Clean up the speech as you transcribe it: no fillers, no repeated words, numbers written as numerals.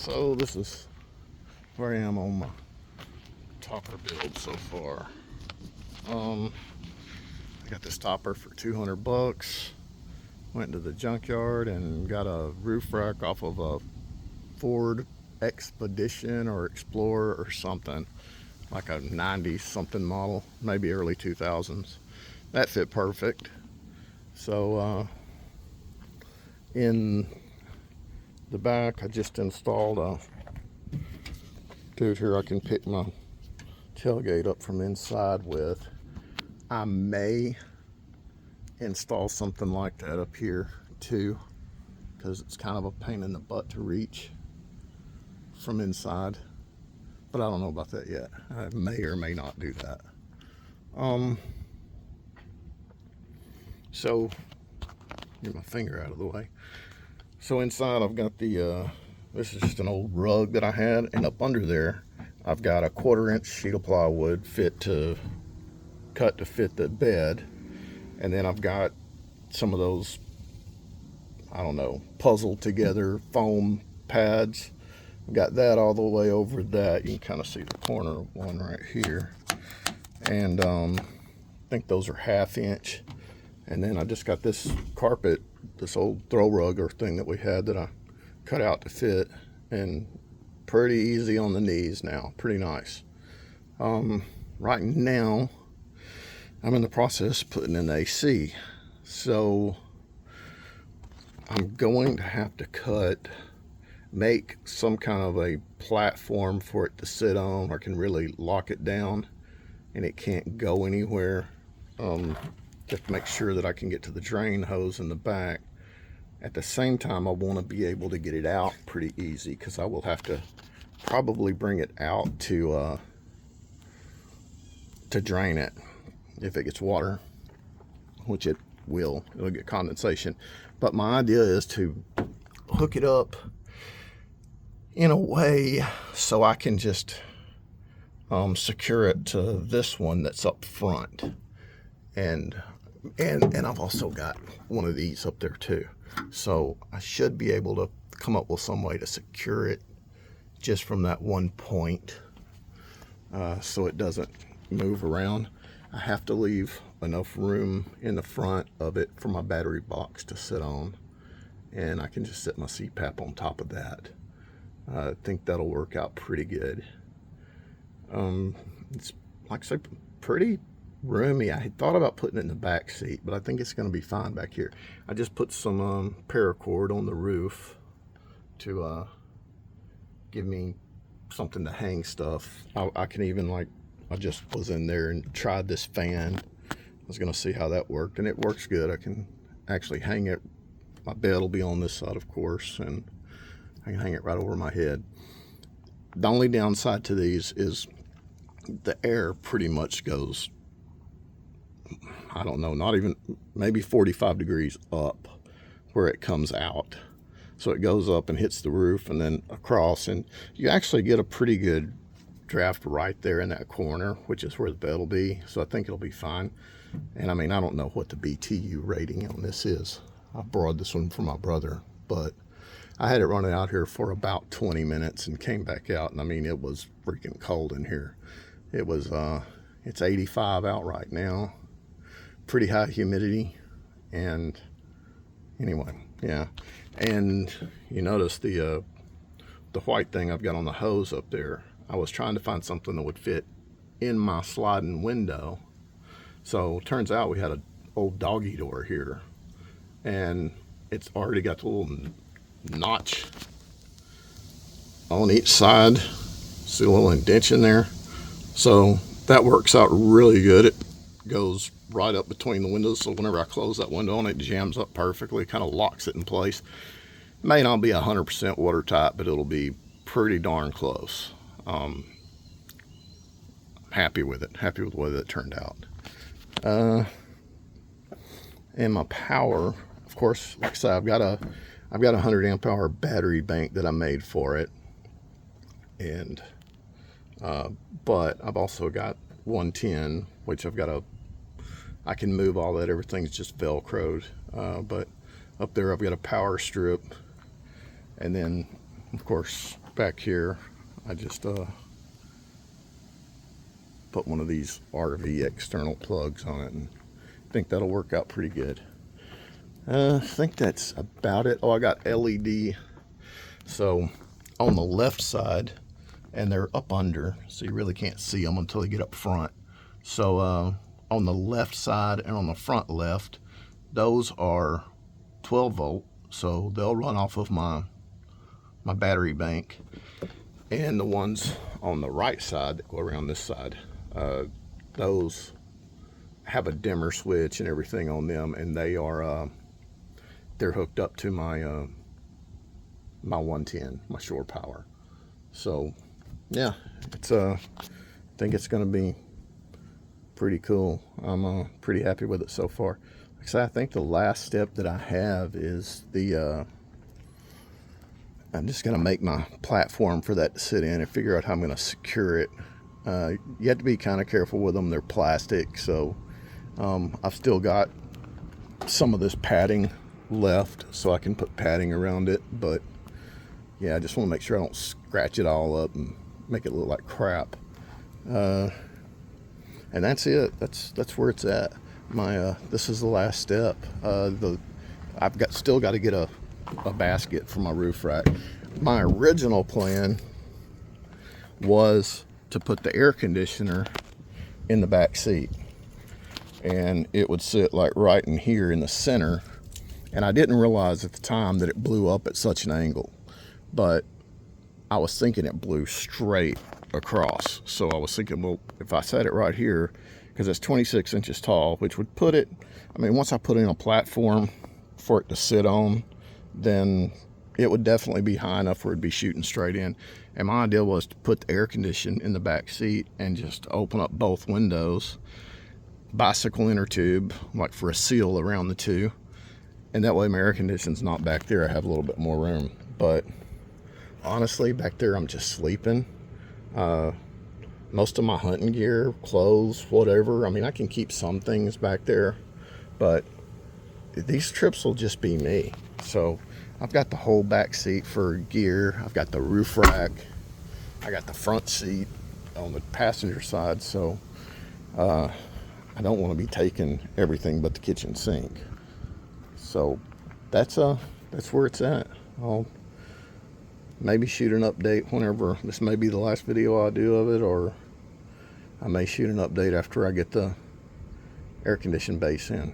So this is where I am on my topper build so far. I got this topper for 200 bucks. Went to the junkyard and got a roof rack off of a Ford Expedition or Explorer or something, like a 90s something model, maybe early 2000s. That fit perfect. So in the back I just installed a dude here I can pick my tailgate up from inside with. I may install something like that up here too, because it's kind of a pain in the butt to reach from inside, but I don't know about that yet. I may or may not do that. So get my finger out of the way. So inside I've got the this is just an old rug that I had, and up under there I've got a 1/4-inch sheet of plywood cut to fit the bed, and then I've got some of those, I don't know, puzzled together foam pads. I've got that all the way over that. You can kind of see the corner of one right here, and I think those are 1/2 inch. And then I just got this carpet, this old throw rug or thing that we had that I cut out to fit, and pretty easy on the knees now, pretty nice. Right now I'm in the process of putting in AC, so I'm going to have to make some kind of a platform for it to sit on, where I can really lock it down and it can't go anywhere. Just to make sure that I can get to the drain hose in the back. At the same time, I want to be able to get it out pretty easy, because I will have to probably bring it out to drain it if it gets water, which it will. It'll get condensation. But my idea is to hook it up in a way so I can just secure it to this one that's up front. And I've also got one of these up there too. So I should be able to come up with some way to secure it just from that one point, so it doesn't move around. I have to leave enough room in the front of it for my battery box to sit on, and I can just set my CPAP on top of that. I think that'll work out pretty good. It's, like I say, pretty roomy. I had thought about putting it in the back seat, but I think it's going to be fine back here. I just put some paracord on the roof to give me something to hang stuff. I can even, like, I just was in there and tried this fan. I was going to see how that worked, and it works good. I can actually hang it. My bed will be on this side, of course, and I can hang it right over my head. The only downside to these is the air pretty much goes, I don't know, not even, maybe 45 degrees up where it comes out. So it goes up and hits the roof and then across, and you actually get a pretty good draft right there in that corner, which is where the bed will be. So I think it'll be fine. And I mean, I don't know what the BTU rating on this is. I borrowed this one from my brother, but I had it running out here for about 20 minutes and came back out, and I mean, it was freaking cold in here. It was, it's 85 out right now. Pretty high humidity. And anyway, yeah. And you notice the white thing I've got on the hose up there. I was trying to find something that would fit in my sliding window. So it turns out we had an old doggy door here, and it's already got the little notch on each side. See a little indention there? So that works out really good. It goes right up between the windows, so whenever I close that window on it, jams up perfectly, kind of locks it in place. It may not be 100% watertight, but it'll be pretty darn close. I'm happy with it, happy with the way that turned out. And my power, of course, like I said, I've got a 100 amp hour battery bank that I made for it, and but I've also got 110, which I can move all that. Everything's just Velcroed, but up there I've got a power strip, and then of course back here, I just put one of these RV external plugs on it, and I think that'll work out pretty good. I think that's about it. Oh, I got LED. So on the left side, and they're up under, so you really can't see them until you get up front. So on the left side and on the front left, those are 12 volt, so they'll run off of my battery bank. And the ones on the right side that go around this side, those have a dimmer switch and everything on them, and they are they're hooked up to my my 110, my shore power. So yeah, it's I think it's going to be pretty cool. I'm pretty happy with it so far. Like I said, I think the last step that I have is the I'm just going to make my platform for that to sit in and figure out how I'm going to secure it. You have to be kind of careful with them. They're plastic, so I've still got some of this padding left, so I can put padding around it. But yeah, I just want to make sure I don't scratch it all up and make it look like crap. And that's it. That's where it's at. My this is the last step. I've still got to get a basket for my roof rack. My original plan was to put the air conditioner in the back seat, and it would sit like right in here in the center. And I didn't realize at the time that it blew up at such an angle, but I was thinking it blew straight across. So I was thinking, well, if I set it right here, because it's 26 inches tall, which would put it, I mean, once I put in a platform for it to sit on, then it would definitely be high enough where it'd be shooting straight in. And my idea was to put the air condition in the back seat and just open up both windows, bicycle inner tube, like for a seal around the two. And that way my air conditioning's not back there. I have a little bit more room. But honestly, back there I'm just sleeping. Most of my hunting gear, clothes, whatever, I mean, I can keep some things back there, but these trips will just be me. So I've got the whole back seat for gear. I've got the roof rack. I got the front seat on the passenger side. So I don't want to be taking everything but the kitchen sink. So that's where it's at. I'll maybe shoot an update whenever. This may be the last video I do of it, or I may shoot an update after I get the air conditioned base in.